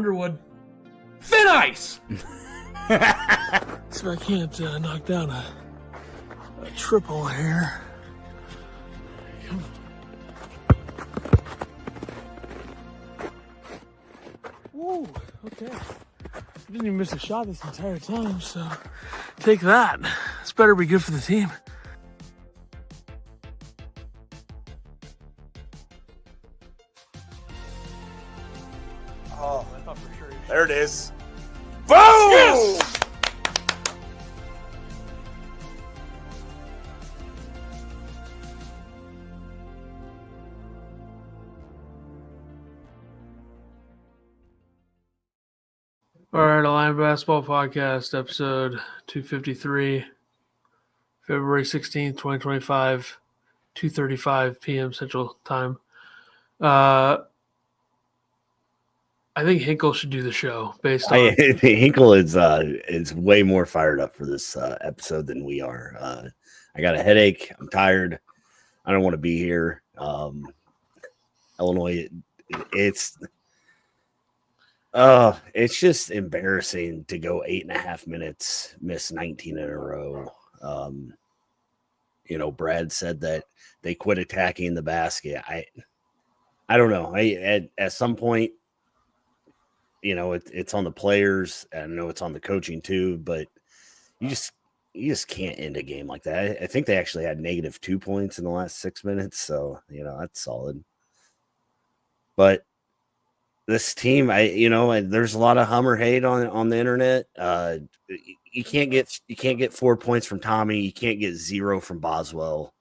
Underwood. Thin ice! So I can't knock down a triple here. Woo, okay. I didn't even miss a shot this entire time, so take that. This better be good for the team. Oh, I thought for sure. there it is. Boom! Yes! All right, Illini Basketball Podcast, episode 253, February 16th, 2025, 2:35 p.m. Central Time. I think Hinkle should do the show based on. Hinkle is way more fired up for this episode than we are. I got a headache. I'm tired. I don't want to be here. Illinois, it's just embarrassing to go 8.5 minutes, miss 19 in a row. Brad said that they quit attacking the basket. I don't know. At some point, it's on the players. I know it's on the coaching too, but you just can't end a game like that. I think they actually had -2 points in the last 6 minutes, so that's solid. But this team, there's a lot of Hummer hate on the internet. You can't get 4 points from Tommy. You can't get 0 from Boswell.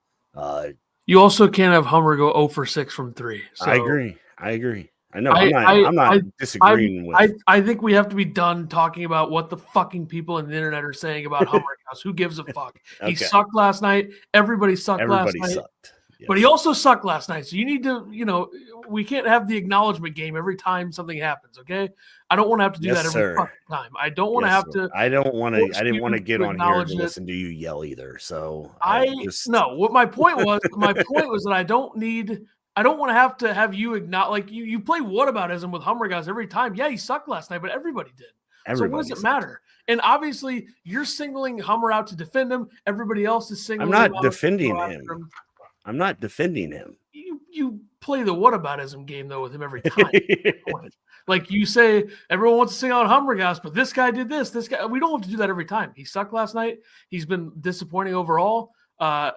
You also can't have Hummer go 0 for 6 from 3. So I agree. I know. I'm not disagreeing with. I think we have to be done talking about what the fucking people on the internet are saying about Hummer House. Who gives a fuck? He sucked last night. Everybody sucked last night. Yes. But he also sucked last night. So you need to, we can't have the acknowledgement game every time something happens, okay? I don't want to have to do that every fucking time. I don't want to have to. I didn't want to get on here to listen to you yell either. So no. What my point was that I don't want to have you acknowledge, like you play whataboutism with Hummer guys every time. Yeah, he sucked last night, but everybody did. So what does it matter? And obviously, you're singling Hummer out to defend him. Everybody else is singling him out. I'm not defending him. I'm not defending him. You play the whataboutism game, though, with him every time. Like you say, everyone wants to sing out Hummer guys, but this guy did this guy. We don't have to do that every time. He sucked last night. He's been disappointing overall.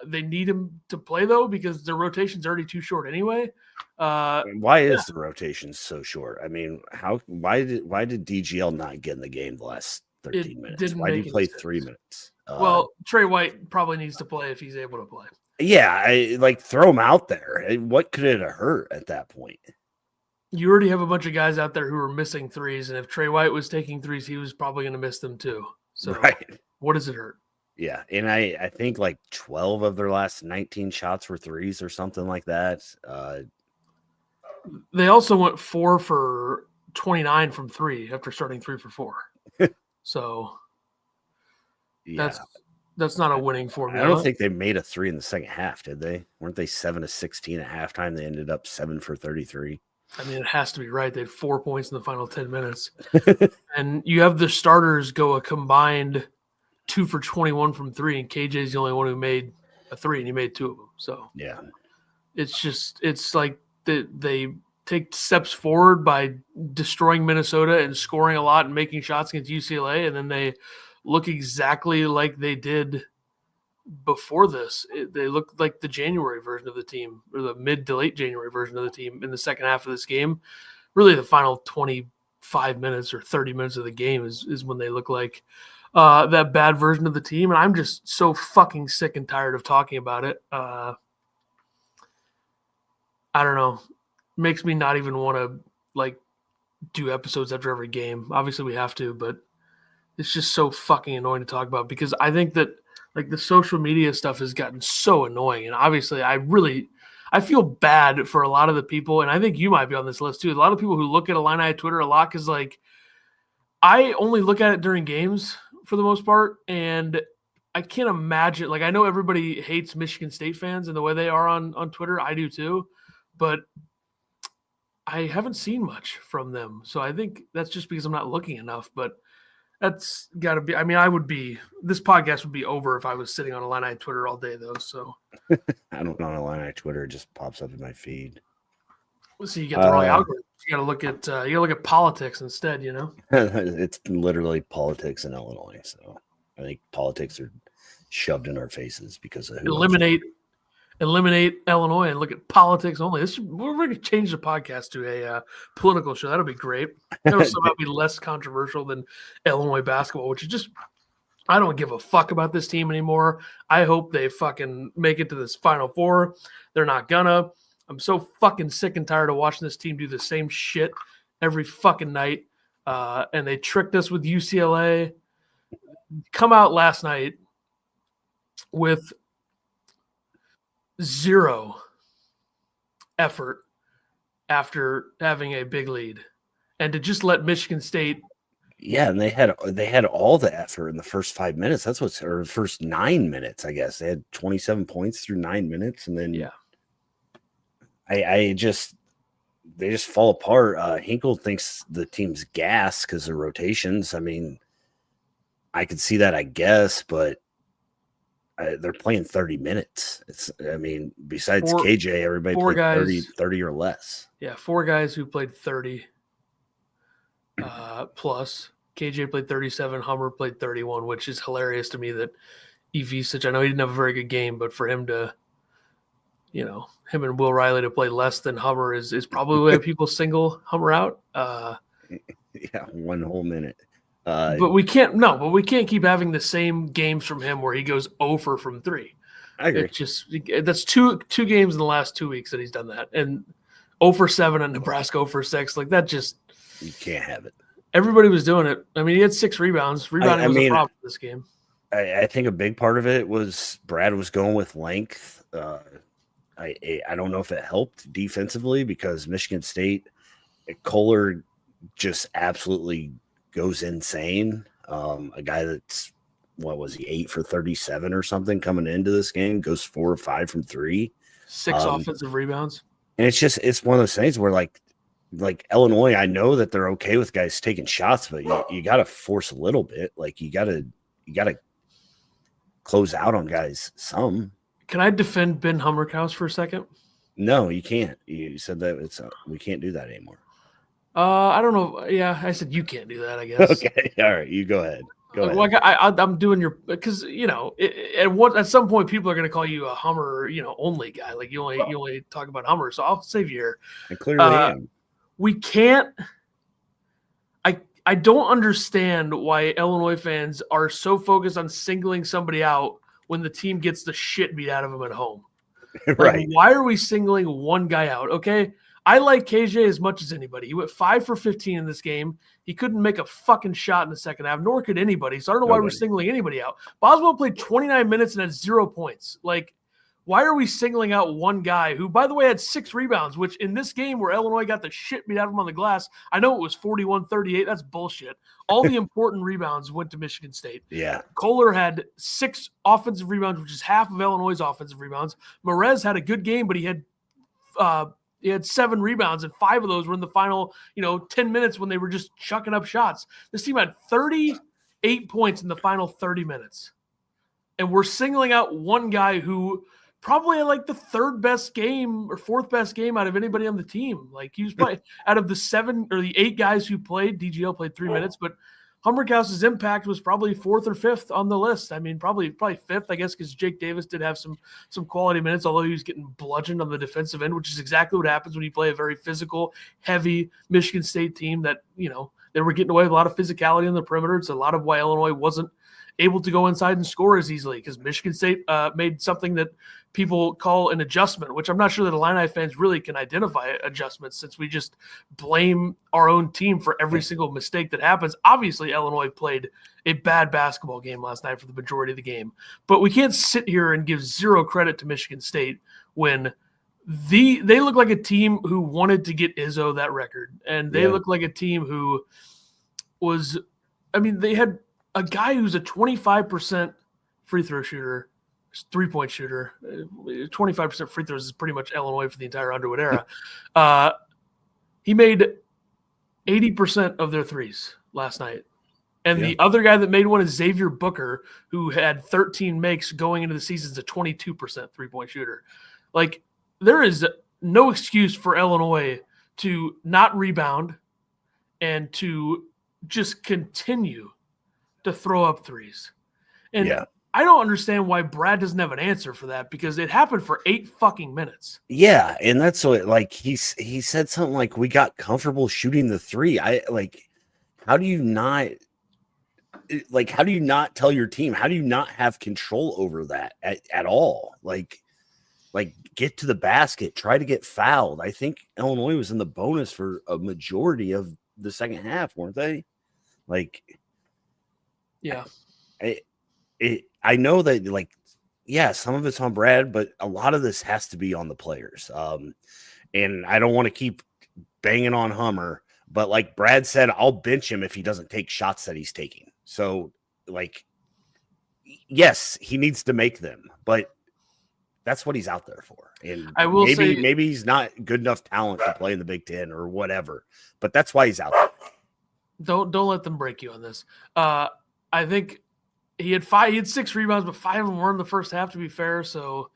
They need him to play, though, because their rotation's already too short anyway. Why is the rotation so short? I mean, why did DGL not get in the game the last 13 minutes? Why did he play 3 minutes? Well, Trey White probably needs to play if he's able to play. Yeah, throw him out there. What could it have hurt at that point? You already have a bunch of guys out there who are missing threes, and if Trey White was taking threes, he was probably going to miss them too. So, What does it hurt? Yeah, and I think 12 of their last 19 shots were threes or something like that. They also went 4 for 29 from 3 after starting 3 for 4. So yeah. That's not a winning formula. I don't think they made a 3 in the second half, did they? Weren't they 7 of 16 at halftime? They ended up 7 for 33. I mean, it has to be right. They had 4 points in the final 10 minutes. And you have the starters go a combined 2 for 21 from 3, and KJ's the only one who made a 3, and he made 2 of them. So yeah, it's like they take steps forward by destroying Minnesota and scoring a lot and making shots against UCLA, and then they look exactly like they did before this. They look like the January version of the team, or the mid to late January version of the team in the second half of this game. Really, the final 25 minutes or 30 minutes of the game is when they look like that bad version of the team. And I'm just so fucking sick and tired of talking about it. I don't know. Makes me not even want to do episodes after every game. Obviously we have to, but it's just so fucking annoying to talk about, because I think that the social media stuff has gotten so annoying. And obviously I feel bad for a lot of the people, and I think you might be on this list too. A lot of people who look at Illini Twitter a lot, because I only look at it during games for the most part, and I can't imagine. I know everybody hates Michigan State fans and the way they are on Twitter. I do too, but I haven't seen much from them. So I think that's just because I'm not looking enough. But that's got to be. I mean, this podcast would be over if I was sitting on Illini Twitter all day, though. So I don't know on Illini Twitter; it just pops up in my feed. so you get the wrong algorithm. You got to look at politics instead. It's literally politics in Illinois. So I think politics are shoved in our faces because of who eliminate Illinois and look at politics only. We're going to change the podcast to a political show. That'll be great. That'll somehow be less controversial than Illinois basketball, which is just, I don't give a fuck about this team anymore. I hope they fucking make it to this Final Four. They're not gonna. I'm so fucking sick and tired of watching this team do the same shit every fucking night. And they tricked us with UCLA. Come out last night with zero effort after having a big lead, and to just let Michigan State. Yeah, and they had all the effort in the first 5 minutes. Or first 9 minutes, I guess. They had 27 points through 9 minutes, and then they just fall apart. Hinkle thinks the team's gas because of rotations. I mean, I could see that, I guess, but they're playing 30 minutes. Besides KJ, everybody played 30 or less. Yeah, 4 guys who played 30 plus. KJ played 37, Hummer played 31, which is hilarious to me that Ivisic, I know he didn't have a very good game, but for him to, him and Will Riley to play less than Hummer is probably why people single Hummer out. Yeah, 1 whole minute. But we can't keep having the same games from him where he goes 0 from 3. I agree. That's two games in the last 2 weeks that he's done that, and 0 for 7 and Nebraska 0 for 6. Like that, just you can't have it. Everybody was doing it. I mean, he had 6 rebounds. Rebounding was a problem in this game. I think a big part of it was Brad was going with length. I don't know if it helped defensively because Michigan State, Kohler just absolutely goes insane. A guy that's, what was he, 8 for 37 or something coming into this game, goes 4 or 5 from 3. 6 offensive rebounds. And it's one of those things where like Illinois, I know that they're okay with guys taking shots, but you got to force a little bit. Like you got to close out on guys some. Can I defend Ben Hummerkaus for a second? No, you can't. You said that we can't do that anymore. I don't know. Yeah, I said you can't do that, I guess. Okay, all right, you go ahead. Well, I'm doing because at some point people are going to call you a Hummer, only guy. Like you only talk about Hummer. So I'll save you here. I clearly am. We can't. I don't understand why Illinois fans are so focused on singling somebody out when the team gets the shit beat out of them at home. Right? Like, why are we singling one guy out? Okay. I like KJ as much as anybody. He went 5 for 15 in this game. He couldn't make a fucking shot in the second half, nor could anybody. So I don't know why we're singling anybody out. Boswell played 29 minutes and had 0 points. Like, why are we singling out one guy who, by the way, had 6 rebounds, which in this game where Illinois got the shit beat out of him on the glass, I know it was 41-38. That's bullshit. All the important rebounds went to Michigan State. Yeah. Kohler had 6 offensive rebounds, which is half of Illinois' offensive rebounds. Merez had a good game, but he had 7 rebounds, and 5 of those were in the final, 10 minutes when they were just chucking up shots. This team had 38 points in the final 30 minutes. And we're singling out one guy who probably had like the 3rd best game or 4th best game out of anybody on the team. Like he was probably out of the 7 or the 8 guys who played, DGL played 3 minutes, but Hummerkaus's impact was probably 4th or 5th on the list. I mean, probably 5th, I guess, because Jake Davis did have some quality minutes, although he was getting bludgeoned on the defensive end, which is exactly what happens when you play a very physical, heavy Michigan State team that, they were getting away with a lot of physicality on the perimeter. It's a lot of why Illinois wasn't able to go inside and score as easily because Michigan State made something that people call an adjustment, which I'm not sure that Illini fans really can identify adjustments since we just blame our own team for every single mistake that happens. Obviously, Illinois played a bad basketball game last night for the majority of the game, but we can't sit here and give 0 credit to Michigan State when they look like a team who wanted to get Izzo that record, and they look like a team who was – they had – a guy who's a 25% free throw shooter, 3-point shooter, 25% free throws is pretty much Illinois for the entire Underwood era. He made 80% of their threes last night. And Yeah. the other guy that made one is Xavier Booker, who had 13 makes going into the season as a 22% three-point shooter. Like, there is no excuse for Illinois to not rebound and to just continue to throw up threes. And Yeah. I don't understand why Brad doesn't have an answer for that, because it happened for 8 fucking minutes. Yeah, and that's what, like, he said something like, we got comfortable shooting the three. How do you not tell your team? How do you not have control over that at all? Like get to the basket, try to get fouled. I think Illinois was in the bonus for a majority of the second half, weren't they? Like, yeah, I know that, like, yeah, some of it's on Brad, but a lot of this has to be on the players. And I don't want to keep banging on Hummer, but like Brad said, I'll bench him if he doesn't take shots that he's taking. So, like, yes, he needs to make them, but that's what he's out there for. And I will say, maybe he's not good enough talent to play in the Big Ten or whatever, but that's why he's out there. Don't let them break you on this. I think he had 6 rebounds, but 5 of them were in the first half, to be fair. So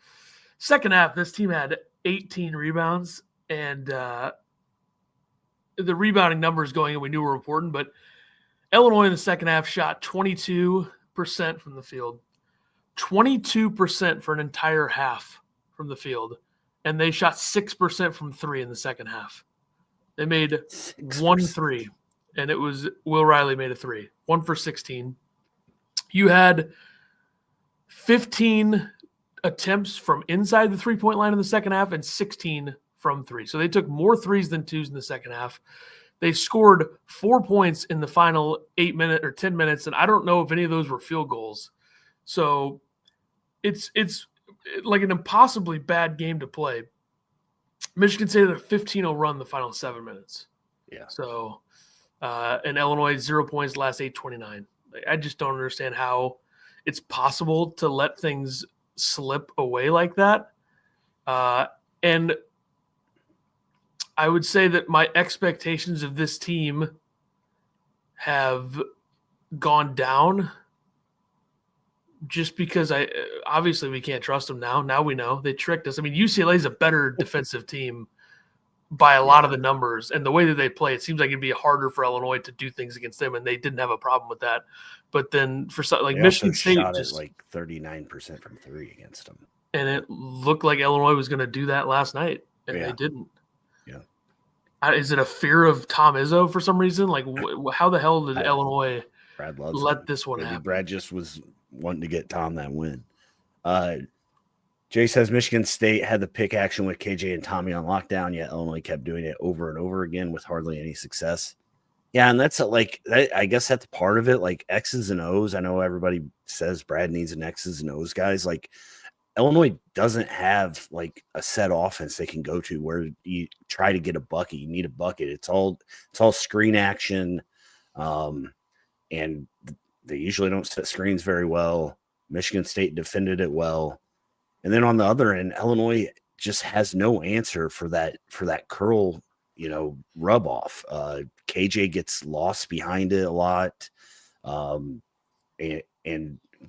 second half, this team had 18 rebounds, and the rebounding numbers going in we knew were important, but Illinois in the second half shot 22% from the field, 22% for an entire half from the field, and they shot 6% from 3 in the second half. They made 1 3, and it was Will Riley made a 3, 1 for 16. You had 15 attempts from inside the three-point line in the second half and 16 from 3. So they took more threes than twos in the second half. They scored 4 points in the final 8 minutes or 10 minutes, and I don't know if any of those were field goals. So it's like an impossibly bad game to play. Michigan State had a 15-0 run the final 7 minutes. Yeah. So, and Illinois 0 points last 8:29. I just don't understand how it's possible to let things slip away like that. And I would say that my expectations of this team have gone down just because obviously we can't trust them now. Now we know they tricked us. I mean, UCLA is a better defensive team by a lot of the numbers, and the way that they play, it seems like it'd be harder for Illinois to do things against them, and they didn't have a problem with that. But then for something like Michigan State, shot just like 39% from 3 against them, and it looked like Illinois was going to do that last night, and they didn't. Yeah. Is it a fear of Tom Izzo for some reason? Like, how the hell did Illinois let this one happen? Brad just was wanting to get Tom that win. Jay says Michigan State had the pick action with KJ and Tommy on lockdown, yet Illinois kept doing it over and over again with hardly any success. Yeah, and that's I guess that's part of it, like X's and O's. I know everybody says Brad needs an X's and O's guys. Like, Illinois doesn't have like a set offense they can go to where you try to get a bucket. You need a bucket. It's all screen action, and they usually don't set screens very well. Michigan State defended it well. And then on the other end, Illinois just has no answer for that curl, rub off. KJ gets lost behind it a lot, and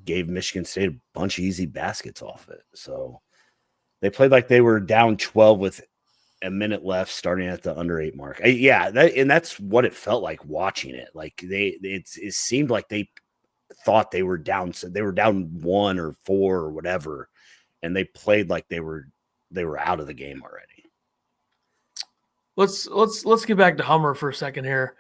gave Michigan State a bunch of easy baskets off it. So they played like they were down 12 with a minute left, starting at the under 8 mark. That's what it felt like watching it. Like it seemed like they thought they were down, so they were down 1 or 4 or whatever. And they played like they were out of the game already. Let's get back to Hummer for a second here.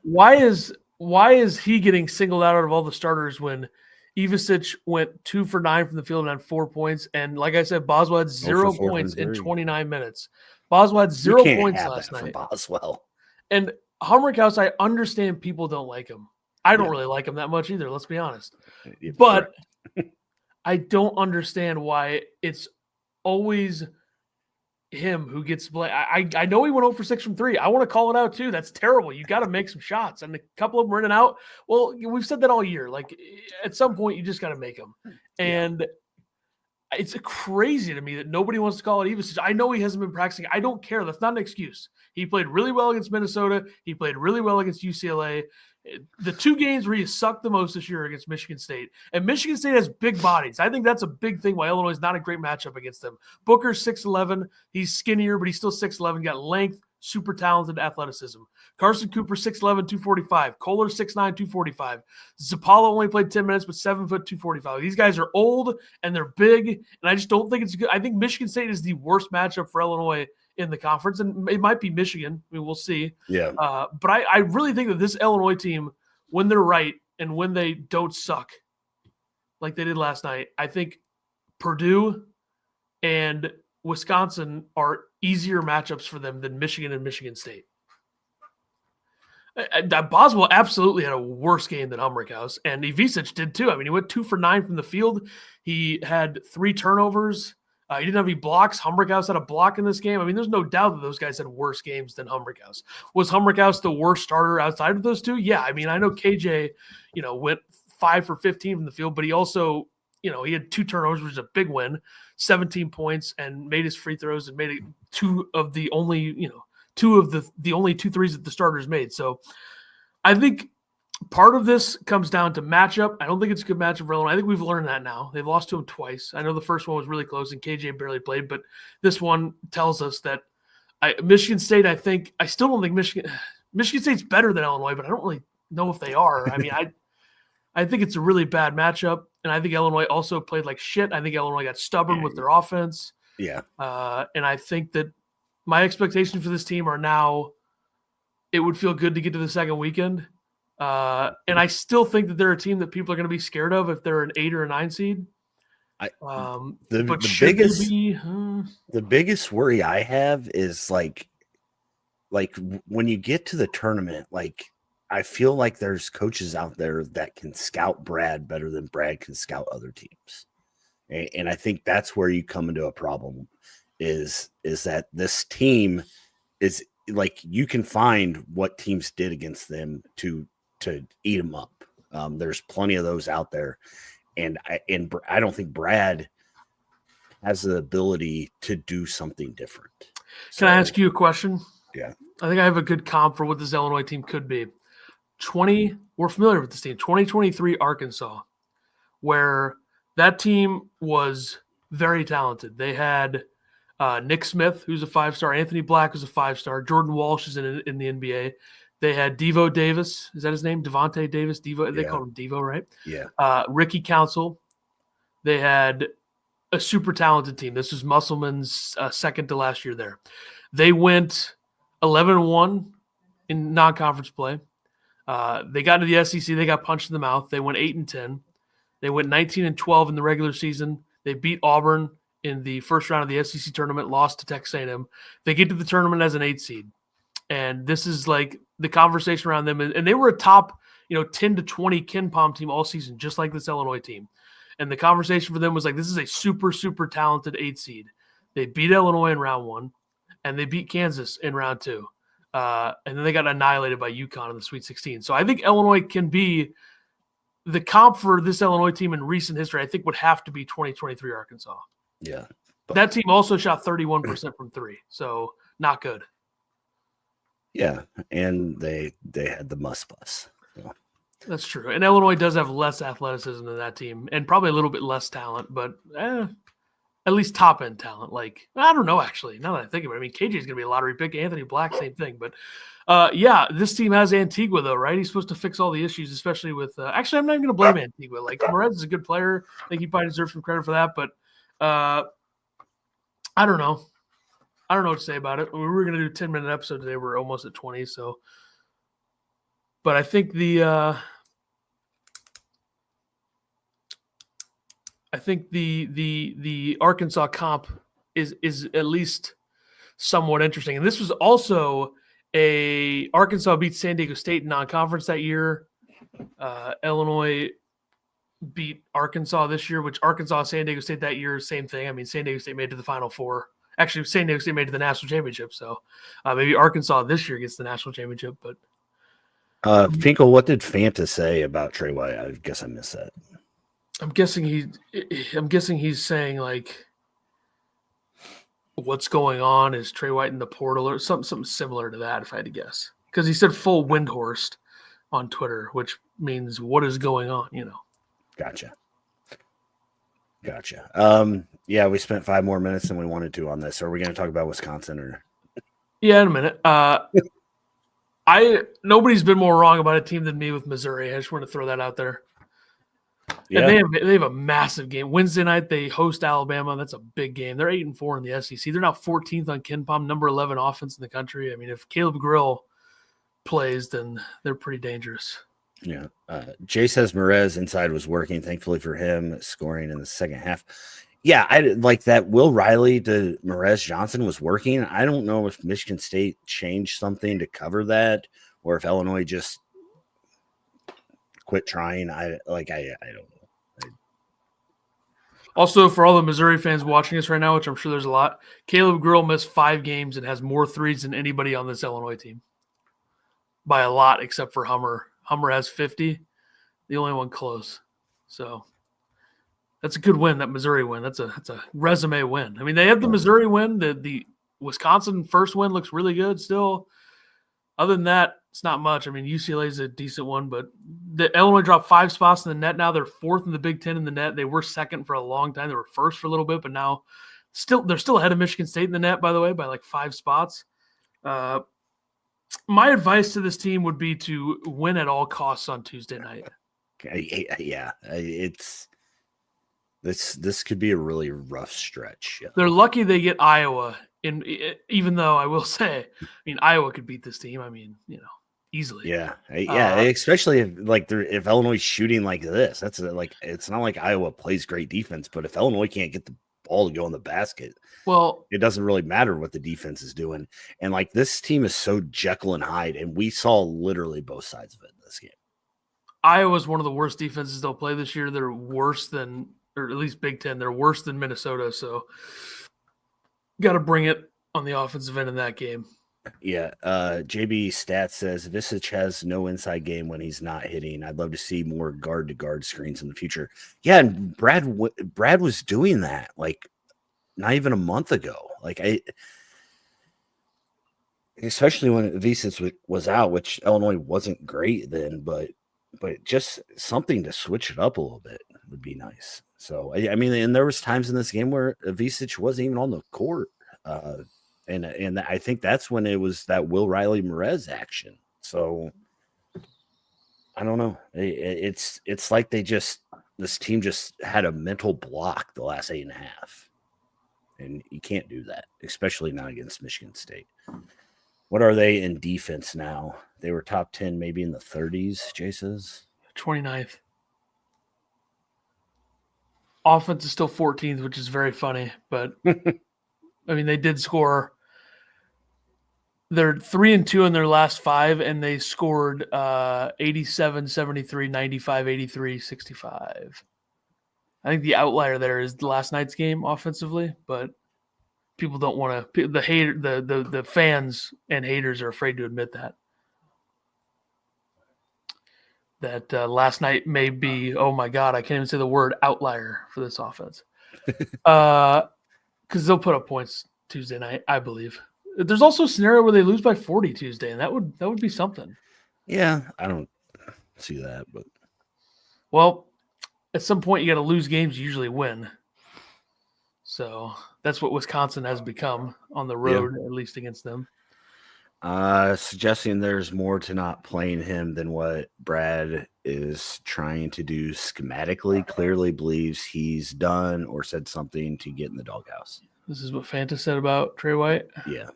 Why is he getting singled out of all the starters when Ivasic went 2 for 9 from the field and had 4 points? And like I said, Boswell had 0 points in 29 minutes. Boswell had 0 points last night. Boswell. And Hummerkaus, I understand people don't like him. I don't really like him that much either. Let's be honest. But I don't understand why it's always him who gets blamed. I know he went 0 for 6 from 3. I want to call it out too. That's terrible. You got to make some shots, and a couple of them are in and out. Well, we've said that all year. Like, at some point, you just got to make them. And It's crazy to me that nobody wants to call it Evasic. I know he hasn't been practicing. I don't care. That's not an excuse. He played really well against Minnesota. He played really well against UCLA. The 2 games where he sucked the most this year against Michigan State. And Michigan State has big bodies. I think that's a big thing why Illinois is not a great matchup against them. Booker's 6'11". He's skinnier, but he's still 6'11", got length, super talented athleticism. Carson Cooper, 6'11", 245. Kohler, 6'9", 245. Zapala only played 10 minutes, but 7 foot, 245. These guys are old, and they're big, and I just don't think it's good. I think Michigan State is the worst matchup for Illinois in the conference, and it might be Michigan. I mean, we'll see. Yeah. But I really think that this Illinois team, when they're right and when they don't suck like they did last night, I think Purdue and Wisconsin are easier matchups for them than Michigan and Michigan State. Boswell absolutely had a worse game than Humrickhouse, and Ivisic did too. I mean, he went 2 for 9 from the field. He had 3 turnovers. He didn't have any blocks. Humrickhouse had a block in this game. I mean, there's no doubt that those guys had worse games than Humrickhouse. Was Humrickhouse the worst starter outside of those 2? Yeah. I mean, I know KJ, went 5 for 15 from the field, but he also, he had 2 turnovers, which is a big win, 17 points, and made his free throws and made it 2 of the only, the only 2 threes that the starters made. So I think part of this comes down to matchup. I don't think it's a good matchup for Illinois. I think we've learned that now. They've lost to them twice. I know the first one was really close and KJ barely played, but this one tells us that Michigan State, I still don't think Michigan State's better than Illinois, but I don't really know if they are. I mean, I think it's a really bad matchup, and I think Illinois also played like shit. I think Illinois got stubborn with their offense. Yeah. And I think that my expectations for this team are now it would feel good to get to the second weekend. And I still think that they're a team that people are going to be scared of if they're an 8 or a 9 seed. The biggest worry I have is like when you get to the tournament, like I feel like there's coaches out there that can scout Brad better than Brad can scout other teams. And I think that's where you come into a problem is that this team is like, you can find what teams did against them to eat them up. There's plenty of those out there. And I don't think Brad has the ability to do something different. Can I ask you a question? Yeah. I think I have a good comp for what this Illinois team could be. We're familiar with this team, 2023 Arkansas, where that team was very talented. They had Nick Smith, who's a 5-star. Anthony Black, who's a 5-star. Jordan Walsh is in the NBA. They had Devo Davis. Is that his name? Devontae Davis? Devo. They call him Devo, right? Yeah. Ricky Council. They had a super talented team. This was Musselman's second to last year there. They went 11-1 in non-conference play. They got into the SEC. They got punched in the mouth. They went 8-10. They went 19-12 in the regular season. They beat Auburn in the first round of the SEC tournament, lost to Texas A&M. They get to the tournament as an 8 seed. And this is like the conversation around them. And they were a top, 10 to 20 KenPom team all season, just like this Illinois team. And the conversation for them was like, this is a super, super talented 8 seed. They beat Illinois in round 1, and they beat Kansas in round 2. And then they got annihilated by UConn in the Sweet 16. So I think Illinois can be the comp for this Illinois team in recent history. I think would have to be 2023 Arkansas. Yeah. That team also shot 31% from 3. So not good. Yeah, and they had the must bus. So. That's true. And Illinois does have less athleticism than that team and probably a little bit less talent, but at least top-end talent. Like, I don't know, actually, now that I think of it. I mean, KJ is going to be a lottery pick. Anthony Black, same thing. But, this team has Antigua, though, right? He's supposed to fix all the issues, especially with actually, I'm not even going to blame Antigua. Like, Morez is a good player. I think he probably deserves some credit for that. But I don't know. I don't know what to say about it. We were going to do a 10-minute episode today. We're almost at 20. So, but I think the Arkansas comp is at least somewhat interesting. And this was also Arkansas beat San Diego State in non-conference that year. Illinois beat Arkansas this year, which Arkansas, San Diego State that year, same thing. I mean, San Diego State made it to the Final Four. Actually, San Diego State made it to the national championship. So maybe Arkansas this year gets the national championship. But Finkel, what did Fanta say about Trey White? I guess I missed that. I'm guessing he's saying like, what's going on? Is Trey White in the portal or something similar to that? If I had to guess, because he said full Windhorst on Twitter, which means what is going on? Gotcha. Yeah, we spent 5 more minutes than we wanted to on this. Are we going to talk about Wisconsin or? Yeah, in a minute. Nobody's been more wrong about a team than me with Missouri. I just want to throw that out there. Yeah. And they have a massive game. Wednesday night they host Alabama. That's a big game. They're 8-4 in the SEC. They're now 14th on KenPom, number 11 offense in the country. I mean, if Caleb Grill plays, then they're pretty dangerous. Yeah. Jay says Merez inside was working. Thankfully for him, scoring in the second half. Yeah, I like that. Will Riley to Merez Johnson was working. I don't know if Michigan State changed something to cover that, or if Illinois just quit trying. I don't know. Also, for all the Missouri fans watching us right now, which I'm sure there's a lot, Caleb Grill missed 5 games and has more threes than anybody on this Illinois team. By a lot, except for Hummer. Hummer has 50, the only one close. So that's a good win, that Missouri win. That's a resume win. I mean, they have the Missouri win. The Wisconsin first win looks really good still. Other than that, it's not much. I mean, UCLA is a decent one, but the Illinois dropped 5 spots in the net. Now they're 4th in the Big Ten in the net. They were 2nd for a long time. They were 1st for a little bit, but now they're still ahead of Michigan State in the net, by the way, by like 5 spots. My advice to this team would be to win at all costs on Tuesday night. Yeah, it's this could be a really rough stretch. Yeah. They're lucky they get Iowa. Even though I will say, I mean, Iowa could beat this team. I mean, easily. Yeah, especially if Illinois is shooting like this. That's like it's not like Iowa plays great defense, but if Illinois can't get the ball to go in the basket, well, it doesn't really matter what the defense is doing. And like this team is so Jekyll and Hyde, and we saw literally both sides of it in this game. Iowa's one of the worst defenses they'll play this year. They're worse than, or at least Big Ten, they're worse than Minnesota. So got to bring it on the offensive end in that game. Yeah. JB Stats says Visich has no inside game when he's not hitting. I'd love to see more guard to guard screens in the future. Yeah. And Brad was doing that like not even a month ago. Like especially when Visich was out, which Illinois wasn't great then, but just something to switch it up a little bit would be nice. So, I mean, and there was times in this game where Visich wasn't even on the court. And I think that's when it was that Will Riley Merez action. So I don't know. It's like this team just had a mental block the last 8.5. And you can't do that, especially not against Michigan State. What are they in defense now? They were top 10, maybe in the 30s, Jay says. 29th. Offense is still 14th, which is very funny. But, I mean, they did score. They're 3-2 in their last 5, and they scored 87, 73, 95, 83, 65. I think the outlier there is last night's game offensively, but people don't want to. The fans and haters are afraid to admit that last night may be. Oh my God, I can't even say the word outlier for this offense, because they'll put up points Tuesday night, I believe. There's also a scenario where they lose by 40 Tuesday, and that would be something. Yeah, I don't see that, but well, at some point you got to lose games you usually win. So that's what Wisconsin has become on the road, at least against them. Suggesting there's more to not playing him than what Brad is trying to do schematically. Clearly believes he's done or said something to get in the doghouse. This is what Fanta said about Trey White? Yeah.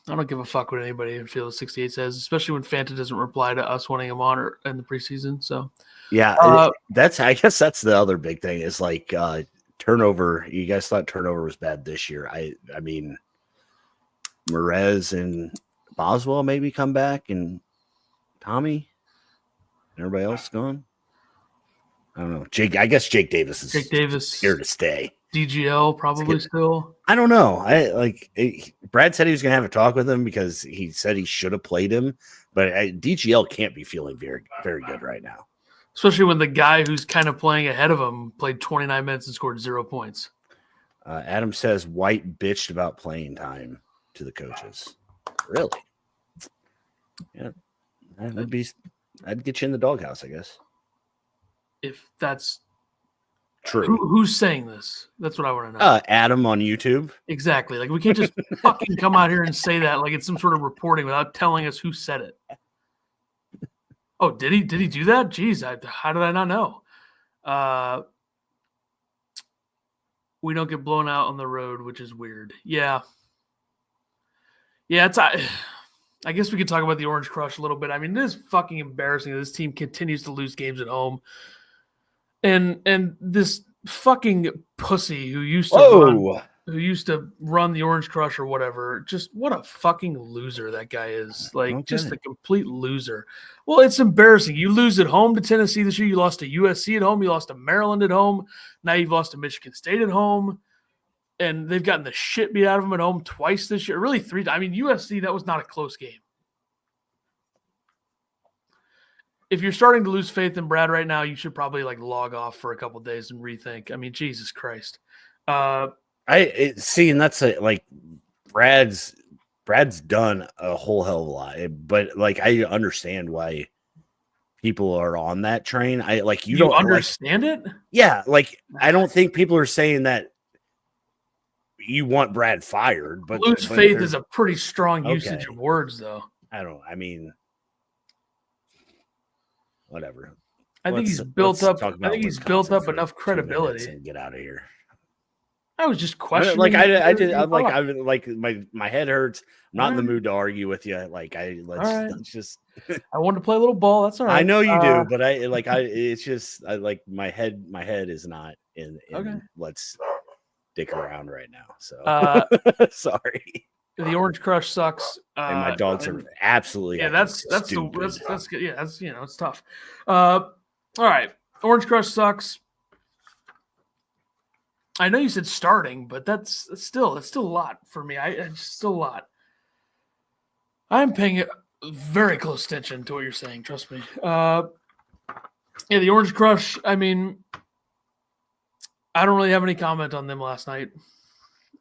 I don't give a fuck what anybody in Field 68 says, especially when Fanta doesn't reply to us wanting him on in the preseason. So, yeah, I guess that's the other big thing is like turnover. You guys thought turnover was bad this year. I mean, Merez and Boswell maybe come back, and Tommy, and everybody else gone. I don't know. I guess Jake Davis is here to stay. DGL probably still. I don't know. Brad said he was going to have a talk with him because he said he should have played him, but DGL can't be feeling very, very good right now. Especially when the guy who's kind of playing ahead of him played 29 minutes and scored 0 points. Adam says White bitched about playing time to the coaches. Really? Yeah. I'd get you in the doghouse, I guess. If that's true. Who's saying this? That's what I want to know. Adam on YouTube. Exactly. Like, we can't just fucking come out here and say that like it's some sort of reporting without telling us who said it. Oh, did he do that? Jeez, how did I not know? We don't get blown out on the road, which is weird. Yeah. It's I guess we could talk about the Orange Crush a little bit. I mean, it is fucking embarrassing that this team continues to lose games at home. And this fucking pussy who used to run the Orange Crush or whatever, just what a fucking loser that guy is. Like, just a complete loser. Well, it's embarrassing. You lose at home to Tennessee this year. You lost to USC at home. You lost to Maryland at home. Now you've lost to Michigan State at home. And they've gotten the shit beat out of them at home twice this year. Really 3 times. I mean, USC, that was not a close game. If you're starting to lose faith in Brad right now, you should probably like log off for a couple of days and rethink. I mean, Jesus Christ. And that's like Brad's done a whole hell of a lot, but like I understand why people are on that train. You don't understand it. Yeah, like I don't think people are saying that you want Brad fired, but lose faith is a pretty strong usage of words, though. I mean, whatever. I think he's built up enough credibility. And get out of here. I was just questioning. My head hurts. I'm not in the mood to argue with you. Let's just. I wanted to play a little ball. That's all right. I know you do, but it's just my head is not in. Let's dick around right now. So sorry. The Orange Crush sucks. And my dogs are absolutely. Yeah, that's good. Yeah, that's it's tough. All right, Orange Crush sucks. I know you said starting, but that's still a lot for me. It's still a lot. I'm paying very close attention to what you're saying. Trust me. The Orange Crush. I mean, I don't really have any comment on them last night.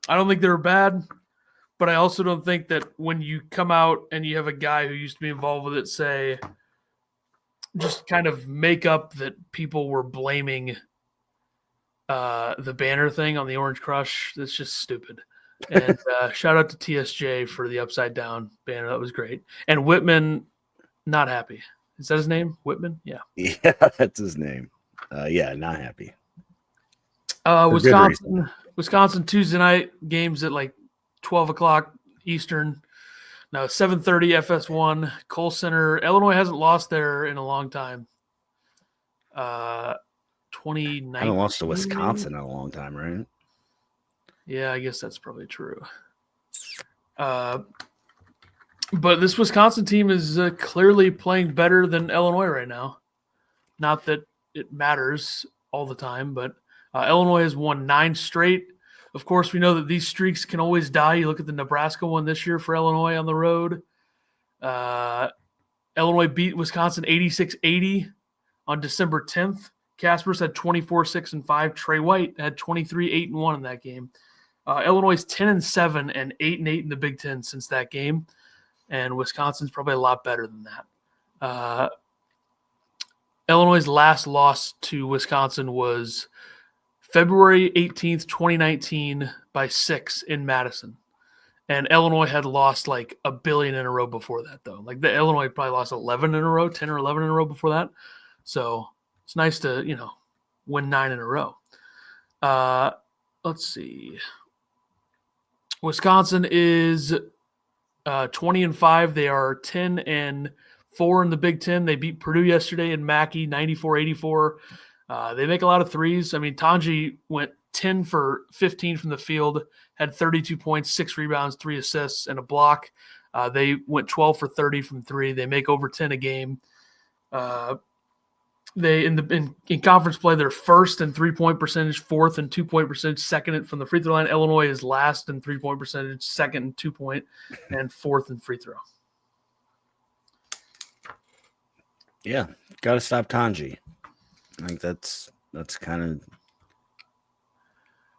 I don't think they were bad, but I also don't think that when you come out and you have a guy who used to be involved with it say, just kind of make up that people were blaming the banner thing on the Orange Crush. That's just stupid. And shout out to TSJ for the upside down banner. That was great. And Whitman, not happy. Is that his name? Whitman? Yeah. Yeah, that's his name. Not happy. Wisconsin Tuesday night games at like 12 o'clock Eastern. Now 7:30 FS1 Kohl Center. Illinois hasn't lost there in a long time. 2019. I haven't lost to Wisconsin in a long time, right? Yeah, I guess that's probably true. But this Wisconsin team is clearly playing better than Illinois right now. Not that it matters all the time, but Illinois has won 9 straight. Of course, we know that these streaks can always die. You look at the Nebraska one this year for Illinois on the road. Illinois beat Wisconsin 86-80 on December 10th. Caspers had 24-6-5. Trey White had 23-8-1 in that game. Illinois is 10-7 and 8-8 in the Big Ten since that game, and Wisconsin's probably a lot better than that. Illinois' last loss to Wisconsin was February 18th, 2019 by 6 in Madison. And Illinois had lost like a billion in a row before that, though. Like the Illinois probably lost 11 in a row, 10 or 11 in a row before that. So it's nice to, win 9 in a row. Let's see. Wisconsin is 20-5. They are 10-4 in the Big Ten. They beat Purdue yesterday in Mackey, 94-84. They make a lot of threes. I mean, Tanji went 10 for 15 from the field, had 32 points, 6 rebounds, 3 assists, and a block. They went 12 for 30 from 3. They make over 10 a game. They in conference play, they're first in 3-point percentage, fourth in 2-point percentage, second from the free throw line. Illinois is last in 3-point percentage, second in 2-point, and fourth in free throw. Yeah, got to stop Tanji. I think that's kind of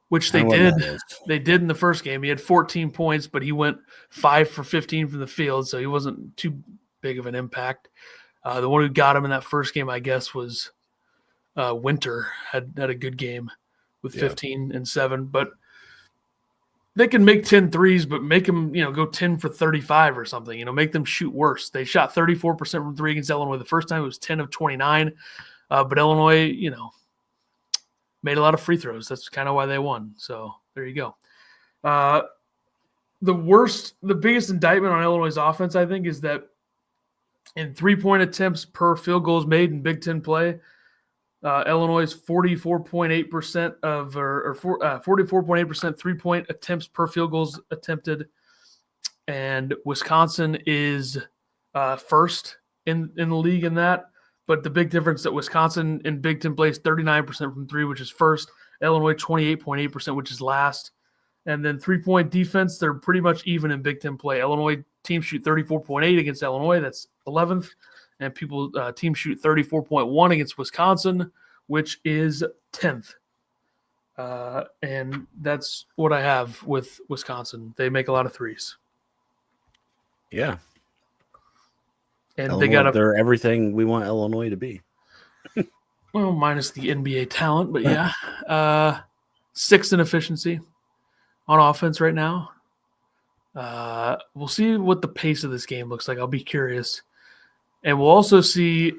which they what did. that is. They did in the first game. He had 14 points, but he went 5 for 15 from the field, so he wasn't too big of an impact. The one who got him in that first game, I guess, was Winter. Had a good game with 15 and 7, but they can make 10 threes, but make them, go 10 for 35 or something, make them shoot worse. They shot 34% from three against Illinois. The first time it was 10 of 29, but Illinois, made a lot of free throws. That's kind of why they won. So there you go. The biggest indictment on Illinois' offense, I think, is that in 3-point attempts per field goals made in Big Ten play, Illinois' 44.8% of 44.8% 3-point attempts per field goals attempted, and Wisconsin is first in the league in that. But the big difference that Wisconsin in Big Ten plays 39% from three, which is first. Illinois 28.8%, which is last. And then 3-point defense, they're pretty much even in Big Ten play. Illinois teams shoot 34.8 against Illinois, that's 11th. And teams shoot 34.1 against Wisconsin, which is 10th. And that's what I have with Wisconsin. They make a lot of threes. Yeah. And Illinois, they're everything we want Illinois to be. Well, minus the NBA talent, but yeah. 6th in efficiency on offense right now. We'll see what the pace of this game looks like. I'll be curious. And we'll also see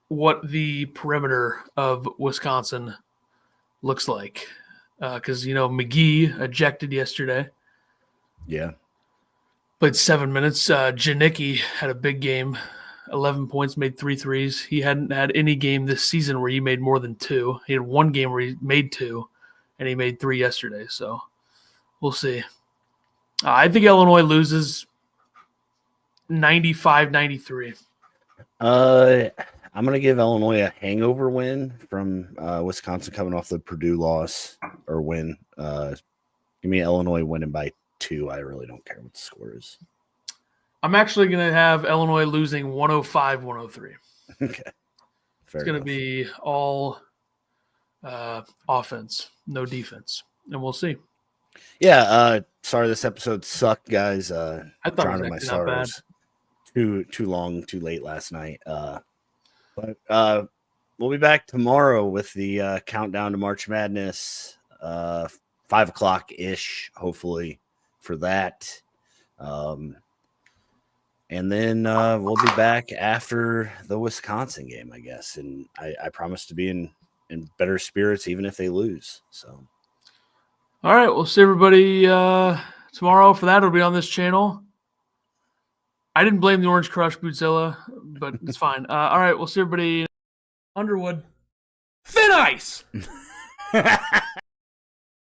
what the perimeter of Wisconsin looks like. Because, McGee ejected yesterday. Yeah. Played 7 minutes. Janicki had a big game, 11 points, made 3 threes. He hadn't had any game this season where he made more than 2. He had one game where he made 2, and he made 3 yesterday. So we'll see. I think Illinois loses 95-93. I'm going to give Illinois a hangover win from Wisconsin coming off the Purdue loss or win. Give me Illinois winning by 2. I really don't care what the score is. I'm actually going to have Illinois losing 105-103. Okay. It's going to be all offense, no defense, and we'll see. Yeah, sorry this episode sucked, guys. I thought it was my not bad. Too long, too late last night. But we'll be back tomorrow with the countdown to March Madness, 5:00-ish, hopefully, for that. And then we'll be back after the Wisconsin game, I guess. And I promise to be in better spirits even if they lose. So, all right, we'll see everybody tomorrow for that. It'll be on this channel. I didn't blame the Orange Crush Bootzilla, but it's fine. All right, we'll see everybody. Underwood. Thin ice!